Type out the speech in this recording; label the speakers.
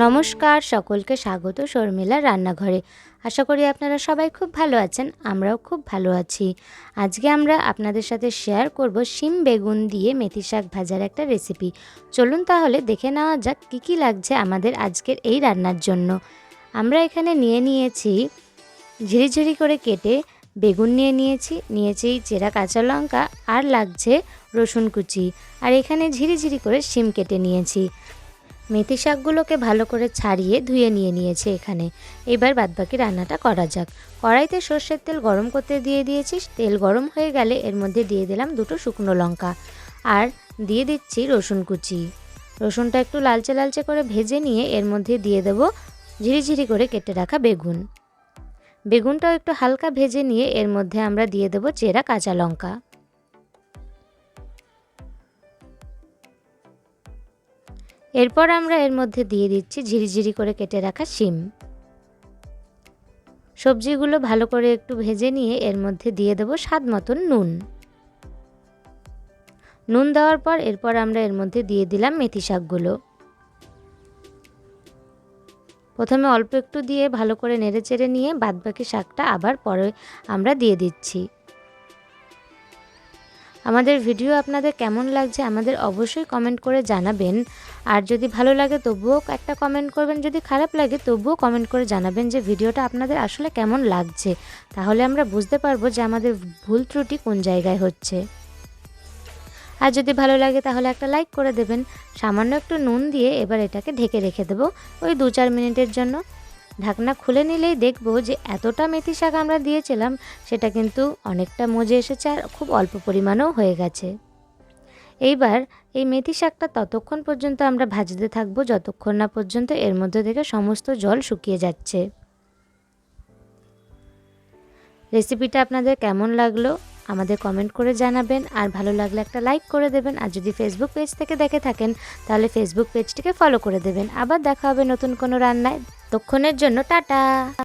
Speaker 1: নমস্কার, সকলকে স্বাগত শর্মিলার রান্নাঘরে। আশা করি আপনারা সবাই খুব ভালো আছেন, আমরাও খুব ভালো আছি। আজকে আমরা আপনাদের সাথে শেয়ার করব শিম বেগুন দিয়ে মেথি শাক ভাজার একটা রেসিপি। চলুন তাহলে দেখে নেওয়া যাক কী কী লাগছে আমাদের আজকের এই রান্নার জন্য। আমরা এখানে নিয়েছি ঝিরিঝিরি করে কেটে বেগুন নিয়েছি চেরা কাঁচা লঙ্কা, আর লাগছে রসুন কুচি, আর এখানে ঝিরিঝিরি করে শিম কেটে নিয়েছি। মেথি শাকগুলোকে ভালো করে ছাড়িয়ে ধুয়ে নিয়েছি এখানে। এবার বাদবাকি রান্নাটা করা যাক। কড়াইতে সর্ষের তেল গরম করতে দিয়েছি। তেল গরম হয়ে গেলে এর মধ্যে দিয়ে দিলাম 2টো শুকনো লঙ্কা, আর দিয়ে দিচ্ছি রসুন কুচি। রসুনটা একটু লালচে করে ভেজে নিয়ে এর মধ্যে দিয়ে দেব ঝিরিঝিরি করে কেটে রাখা বেগুনটাও একটু হালকা ভেজে নিয়ে এর মধ্যে আমরা দিয়ে দেব চেরা কাঁচা লঙ্কা। এরপর আমরা এর মধ্যে দিয়ে দিচ্ছি ঝিরিঝিরি করে কেটে রাখা শিম। সবজিগুলো ভালো করে একটু ভেজে নিয়ে এর মধ্যে দিয়ে দেব স্বাদ মতন নুন দেওয়ার পর এরপর আমরা এর মধ্যে দিয়ে দিলাম মেথি শাকগুলো। প্রথমে অল্প একটু দিয়ে ভালো করে নেড়েচেড়ে নিয়ে বাদবাকি শাকটা আবার পরে আমরা দিয়ে দিচ্ছি। আমাদের ভিডিও আপনাদের কেমন লাগছে আমাদের অবশ্যই কমেন্ট করে জানাবেন। আর যদি ভালো লাগে তবুও একটা কমেন্ট করবেন, যদি খারাপ লাগে তবুও কমেন্ট করে জানাবেন যে ভিডিওটা আপনাদের আসলে কেমন লাগছে। তাহলে আমরা বুঝতে পারবো যে আমাদের ভুল ত্রুটি কোন জায়গায় হচ্ছে। আর যদি ভালো লাগে তাহলে একটা লাইক করে দেবেন। সামান্য একটু নুন দিয়ে এবার এটাকে ঢেকে রেখে দেবো ওই 2-4 মিনিটের জন্য। ঢাকনা খুলে নিলেই দেখব যে এতটা মেথি শাক আমরা দিয়েছিলাম সেটা কিন্তু অনেকটা মজে এসেছে, আর খুব অল্প পরিমাণেও হয়ে গেছে। এইবার এই মেথি শাকটা ততক্ষণ পর্যন্ত আমরা ভাজতে থাকবো যতক্ষণ না পর্যন্ত এর মধ্যে থেকে সমস্ত জল শুকিয়ে যাচ্ছে। রেসিপিটা আপনাদের কেমন লাগলো আমাদের কমেন্ট করে জানাবেন, আর ভালো লাগলে একটা লাইক করে দেবেন। আর যদি ফেসবুক পেজ থেকে দেখে থাকেন তাহলে ফেসবুক পেজটিকে ফলো করে দেবেন। আবার দেখা হবে নতুন কোনো রান্নায়। ততক্ষণের জন্য টাটা।